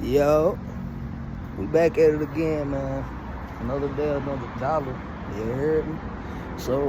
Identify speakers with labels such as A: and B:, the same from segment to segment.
A: Yo, we back at it again, man. Another day, another dollar. You heard me? So,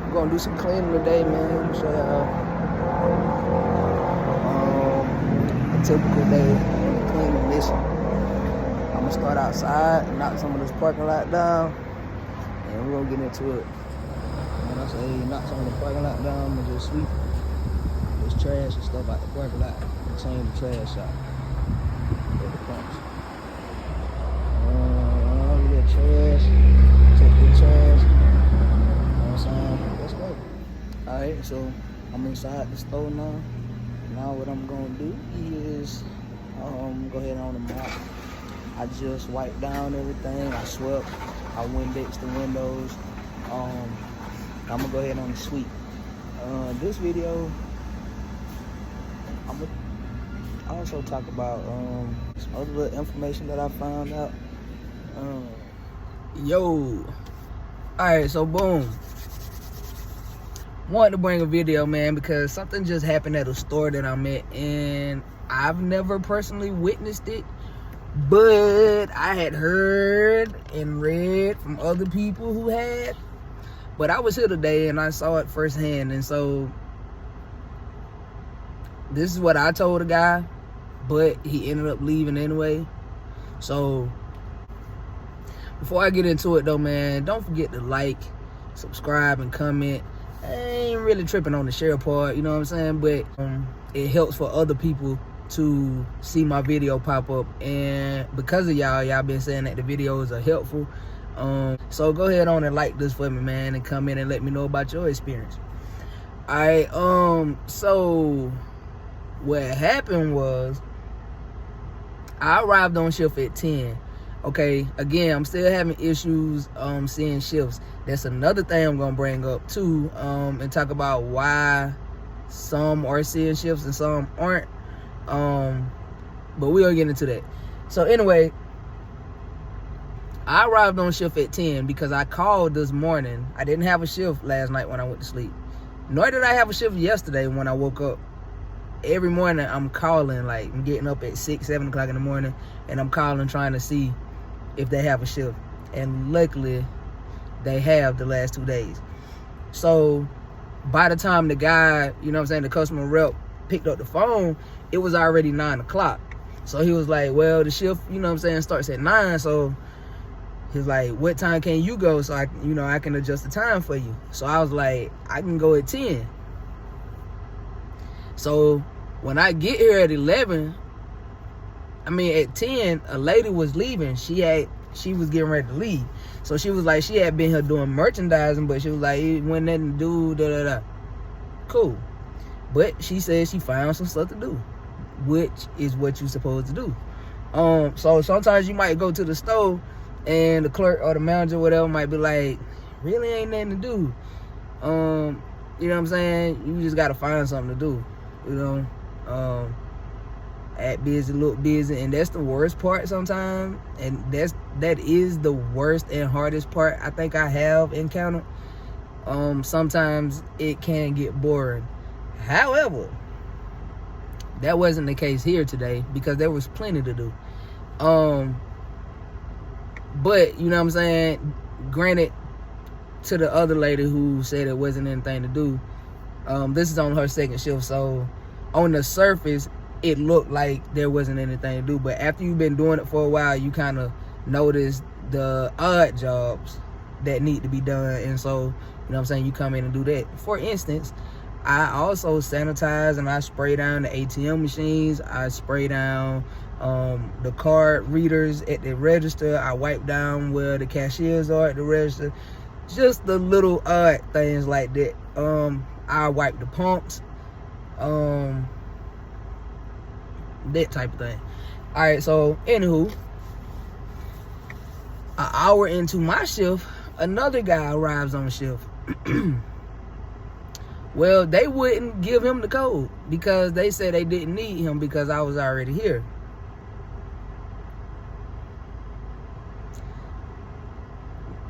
A: we're gonna do some cleaning today, man. Let me show y'all. A typical day of cleaning mission. I'm gonna start outside and knock some of this parking lot down, and we're gonna get into it. When I say knock some of the parking lot down, I'm gonna just sweep this trash and stuff out the parking lot and change the trash out. Trash, take the trash. You know what I'm saying? Let's go. Alright, so I'm inside the store now. Now what I'm gonna do is go ahead on the mop. I just wiped down everything. I swept. I Windexed the windows. I'm gonna go ahead on the sweep. This video, I'm gonna also talk about some other little information that I found out. Yo, alright, so boom, wanted to bring a video, man, because something just happened at a store that I'm at, and I've never personally witnessed it, but I had heard and read from other people who had. But I was here today and I saw it firsthand, and so this is what I told the guy, but he ended up leaving anyway. So before I get into it though, man, don't forget to like, subscribe, and comment. I ain't really tripping on the share part, you know what I'm saying? But it helps for other people to see my video pop up. And because of y'all been saying that the videos are helpful. So go ahead on and like this for me, man, and comment and let me know about your experience. Alright, so what happened was I arrived on shift at 10. Okay, again, I'm still having issues seeing shifts. That's another thing I'm gonna bring up too, and talk about why some are seeing shifts and some aren't. But we'll get into that. So anyway, I arrived on shift at 10 because I called this morning. I didn't have a shift last night when I went to sleep, nor did I have a shift yesterday when I woke up. Every morning I'm calling, like I'm getting up at 6, 7 o'clock in the morning, and I'm calling trying to see if they have a shift, and luckily they have the last 2 days. So by the time the guy, you know what I'm saying, the customer rep picked up the phone, it was already 9 o'clock. So he was like, well, the shift, you know what I'm saying, starts at 9. So he's like, what time can you go so I can adjust the time for you? So I was like, I can go at 10. So when I get here at 11, at 10, a lady was leaving. She was getting ready to leave. So she was like, she had been here doing merchandising, but she was like, it wasn't nothing to do, Cool. But she said she found some stuff to do, which is what you're supposed to do. So sometimes you might go to the store and the clerk or the manager or whatever might be like, really ain't nothing to do. You know what I'm saying? You just gotta find something to do, you know? Act busy, look busy, and that's the worst part sometimes, and that is the worst and hardest part I think I have encountered. Sometimes it can get boring. However, that wasn't the case here today because there was plenty to do. But you know what I'm saying, granted, to the other lady who said it wasn't anything to do, this is on her second shift, so on the surface it looked like there wasn't anything to do, but after you've been doing it for a while, you kind of notice the odd jobs that need to be done, and so, you know what I'm saying, you come in and do that. For instance, I also sanitize and I spray down the ATM machines. I spray down the card readers at the register. I wipe down where the cashiers are at the register. Just the little odd things like that. I wipe the pumps. That type of thing. Alright, so anywho, an hour into my shift, another guy arrives on shift. Well, they wouldn't give him the code because they said they didn't need him because I was already here.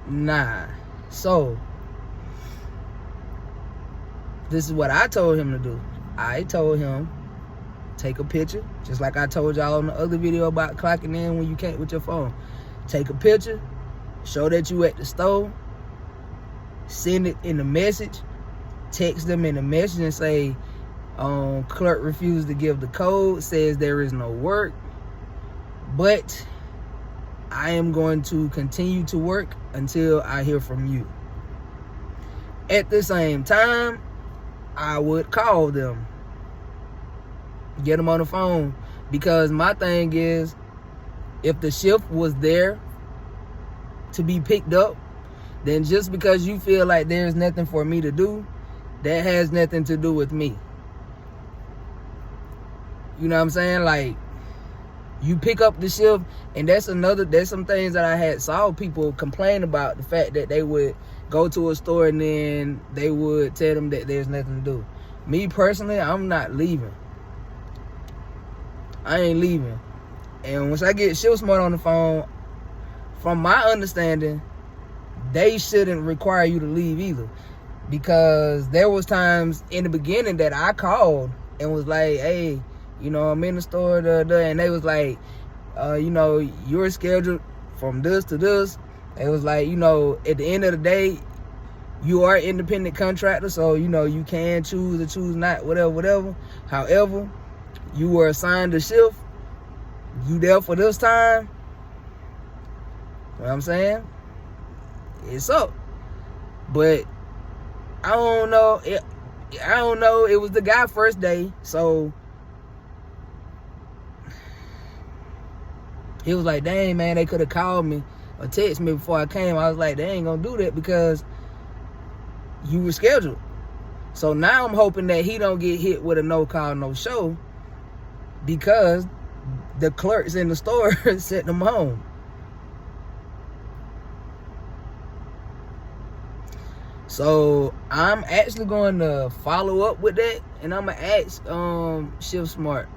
A: Nah. So this is what I told him to do. I told him take a picture, just like I told y'all in the other video about clocking in when you can't with your phone. Take a picture, show that you at the store, send it in a message, text them in a message and say, clerk refused to give the code, says there is no work, but I am going to continue to work until I hear from you. At the same time, I would call them, get them on the phone, because my thing is, if the shift was there to be picked up, then just because you feel like there's nothing for me to do, that has nothing to do with me. You know what I'm saying? Like, you pick up the shift, and there's some things that I had saw people complain about, the fact that they would go to a store and then they would tell them that there's nothing to do. Me personally, I'm not leaving. I ain't leaving. And once I get Shiftsmart on the phone, from my understanding, they shouldn't require you to leave either. Because there was times in the beginning that I called and was like, hey, you know, I'm in the store, and they was like, you know, you're scheduled from this to this. It was like, you know, at the end of the day, you are an independent contractor, so, you know, you can choose or choose not, whatever. However, you were assigned a shift. You there for this time. You know what I'm saying? It's up. But I don't know. It was the guy first day, so he was like, dang, man, they could have called me or text me before I came. I was like, they ain't gonna do that because you were scheduled. So now I'm hoping that he don't get hit with a no call, no show, because the clerks in the store sent them home. So I'm actually going to follow up with that, and I'm gonna ask Shiftsmart.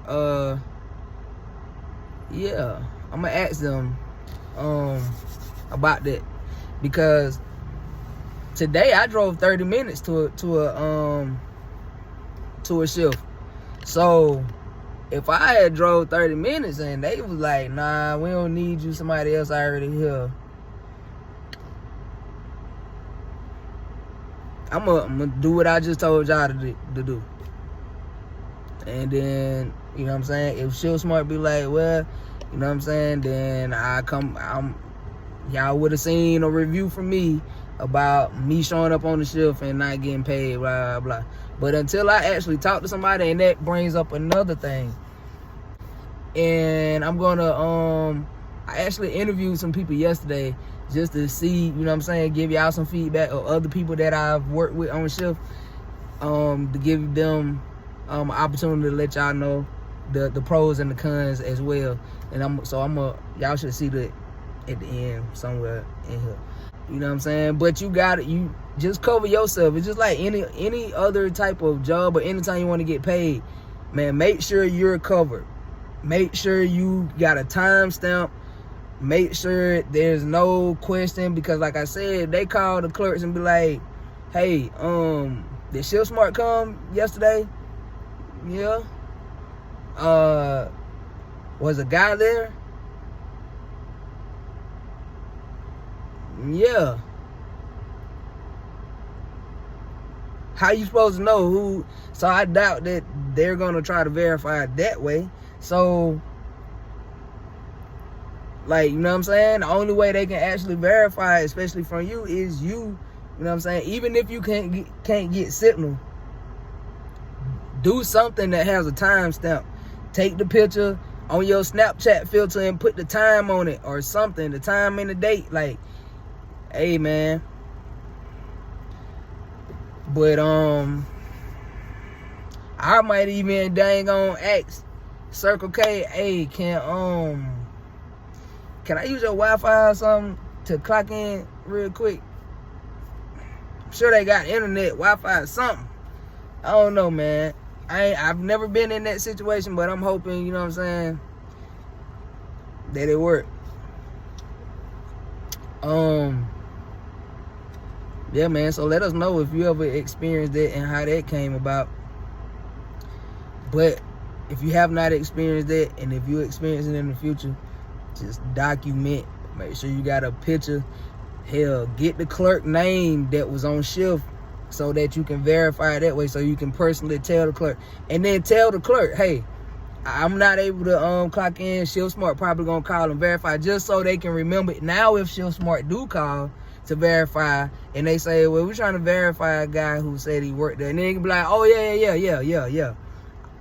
A: Yeah, I'm gonna ask them about that, because today I drove 30 minutes to a shift. So if I had drove 30 minutes and they was like, nah, we don't need you, somebody else already here, I'm gonna do what I just told y'all to do. And then, you know what I'm saying, if Shiftsmart be like, well, you know what I'm saying, then y'all would have seen a review from me about me showing up on the shift and not getting paid, blah, blah. But until I actually talk to somebody, and that brings up another thing. And I'm gonna, I actually interviewed some people yesterday just to see, you know what I'm saying, give y'all some feedback, or other people that I've worked with on shift, to give them an opportunity to let y'all know the pros and the cons as well. And y'all should see that at the end somewhere in here. You know what I'm saying? But you just cover yourself. It's just like any other type of job, or anytime you want to get paid, man, make sure you're covered. Make sure you got a timestamp. Make sure there's no question, because like I said, they call the clerks and be like, hey, did Shiftsmart come yesterday? Yeah. Was a guy there? Yeah. How you supposed to know who? So I doubt that they're gonna try to verify it that way. So, like, you know what I'm saying? The only way they can actually verify it, especially from you, is you. You know what I'm saying? Even if you can't get signal, do something that has a timestamp. Take the picture on your Snapchat filter and put the time on it or something, the time and the date. Like, hey, man. But I might even dang on ask Circle K, hey, can I use your Wi-Fi or something to clock in real quick? I'm sure they got internet, Wi-Fi or something. I don't know, man. I've never been in that situation, but I'm hoping, you know what I'm saying, that it worked. Yeah, man, so let us know if you ever experienced that and how that came about. But if you have not experienced that, and if you experience it in the future, just document. Make sure you got a picture. Hell, get the clerk name that was on shift so that you can verify it that way, so you can personally tell the clerk. And then tell the clerk, hey, I'm not able to clock in. Shiftsmart probably gonna call and verify, just so they can remember it. Now if Shiftsmart do call to verify and they say, well, we're trying to verify a guy who said he worked there, and then they can be like, oh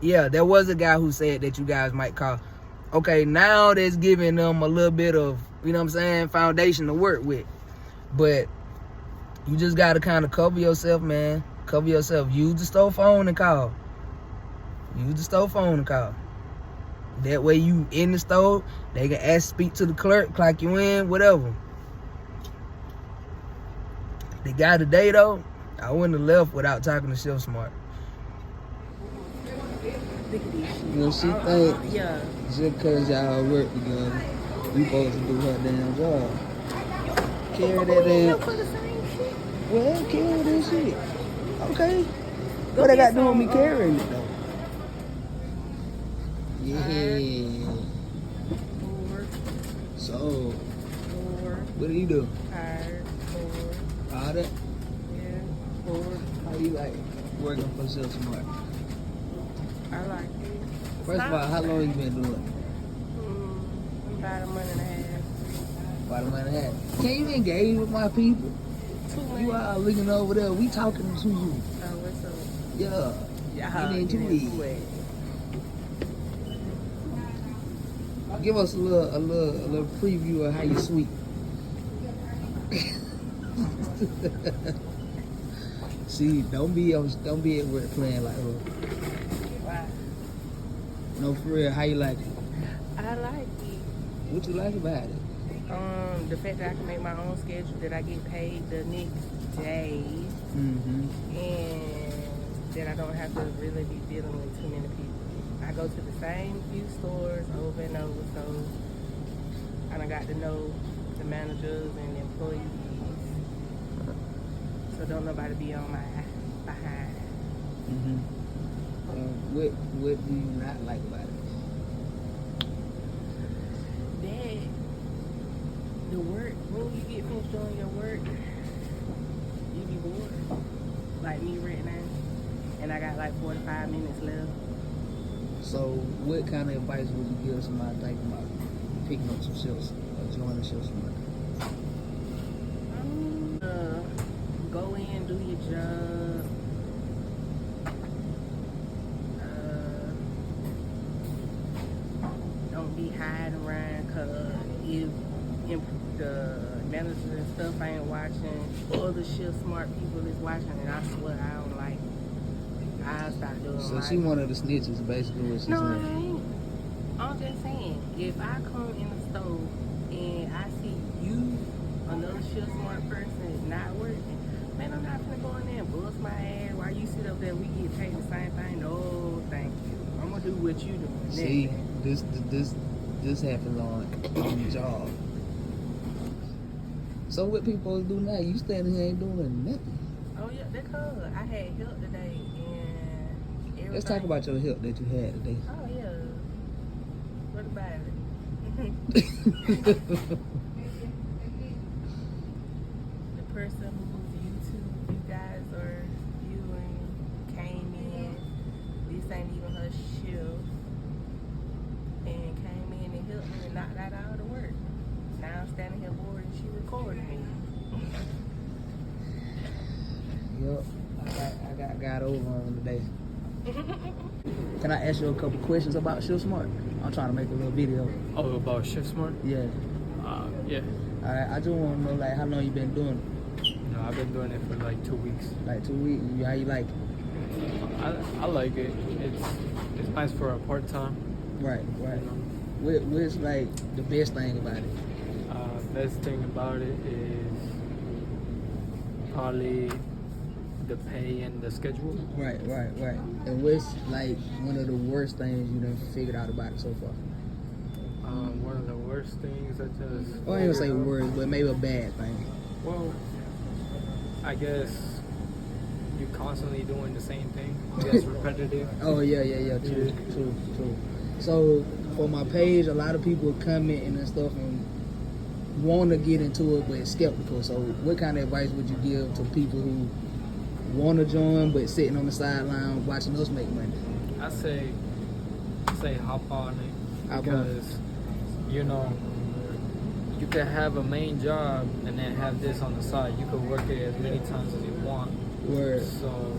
A: yeah, there was a guy who said that you guys might call. Okay, now that's giving them a little bit of, you know what I'm saying, foundation to work with. But you just gotta kind of cover yourself, man. Cover yourself. Use the store phone and call. Use the store phone and call. That way you in the store, they can speak to the clerk, clock you in, whatever. The guy today though, I wouldn't have left without talking to Shiftsmart. You know, she think just because y'all work together, you supposed to do her damn job. Carry that damn. Well, carry that shit. Okay. What they got to do with me carrying it though? Yeah. So, what do you do? Tired. All that? Yeah. How you like working for Shiftsmart?
B: I like it.
A: First of all, how long you been doing it?
B: About a month and a half.
A: About a month and a half. Can you engage with my people?
B: 2 months.
A: You are looking over there. We talking to you.
B: Oh, what's up?
A: Yeah. You need to eat. Give us a little preview of how you sweep. See, don't be at work playing like her.
B: Why?
A: No, for real. How you like it?
B: I like it.
A: What you like about it?
B: The fact that I can make my own schedule, that I get paid the next day, and that I don't have to really be dealing with too many people. I go to the same few stores over and over, so I done got to know the managers and the employees. So don't nobody be on my behind.
A: What do you not like about it?
B: That the work, when you get finished doing your work, you be bored. Like me right now. And I got like 45 minutes left. So
A: what kind of advice would you give somebody thinking about picking up some shifts or joining Shiftsmart?
B: Go in, do your job. Don't be hiding around, cause if the managers and stuff ain't watching, or the Shiftsmart people is watching, and I swear I don't like it. I'll start doing
A: So she one of the snitches, basically what she's saying.
B: No, I ain't. I'm just saying, if I come in the store and I see you, another Shiftsmart person, is not working, man, I'm not gonna go in there and bust my ass while you sit up there. We get paid the same thing. No, thank you. I'm gonna do what you do.
A: See, this happens on the job. So what people do now? You standing here ain't doing nothing.
B: Oh yeah, because I had help today and everything.
A: Let's talk about your help that you had today.
B: Oh yeah. What about it? The person whose YouTube you guys are viewing came in. This ain't even her shift. And came in and helped me and knocked out all the work. Now I'm standing here bored and she recording me.
A: Yup, I got over on today. Can I ask you a couple questions about Shiftsmart? I'm trying to make a little video.
C: Oh, about Shiftsmart?
A: Yeah.
C: Yeah.
A: Alright, I just want to know like how long you been doing it?
C: No, I've been doing it for like 2 weeks.
A: Like 2 weeks? How you like it?
C: I like it. It's nice for a part time.
A: Right. What's like the best thing about it?
C: Best thing about it is probably the pay and the schedule.
A: Right. And what's like one of the worst things you done figured out about it so far?
C: One of the worst things I just...
A: Well, I ain't gonna say worst, but maybe a bad thing.
C: Well, I guess you constantly doing the same thing. That's repetitive.
A: Oh yeah. True. So for my page, a lot of people commenting and stuff and want to get into it but skeptical. So what kind of advice would you give to people who want to join but sitting on the sideline watching us make money?
C: I say hop on it,
A: Hop on.
C: because you know you can have a main job and then have this on the side. You could work it as many times as you want.
A: Word.
C: So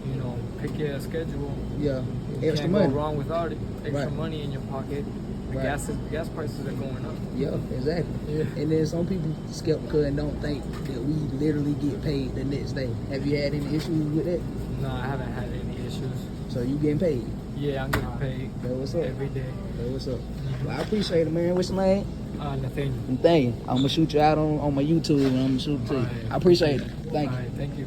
C: you know, pick your schedule.
A: Yeah.
C: You
A: Extra
C: can't
A: money.
C: go wrong without it. Extra
A: Right.
C: money in your pocket. The
A: Right.
C: gas prices are going up.
A: Yeah, exactly.
C: Yeah.
A: And then some people skeptical and don't think that we literally get paid the next day. Have you had any issues with that?
C: No, I haven't had any issues.
A: So you getting paid?
C: Yeah, I'm getting paid
A: That what's up?
C: every day.
A: That what's up? Well, I appreciate it, man. What's your name?
C: Nothing.
A: And thank you. I'm gonna shoot you out on my YouTube and I'm gonna shoot it to you.
C: Alright.
A: I appreciate it. Thank you.
C: Alright, thank you.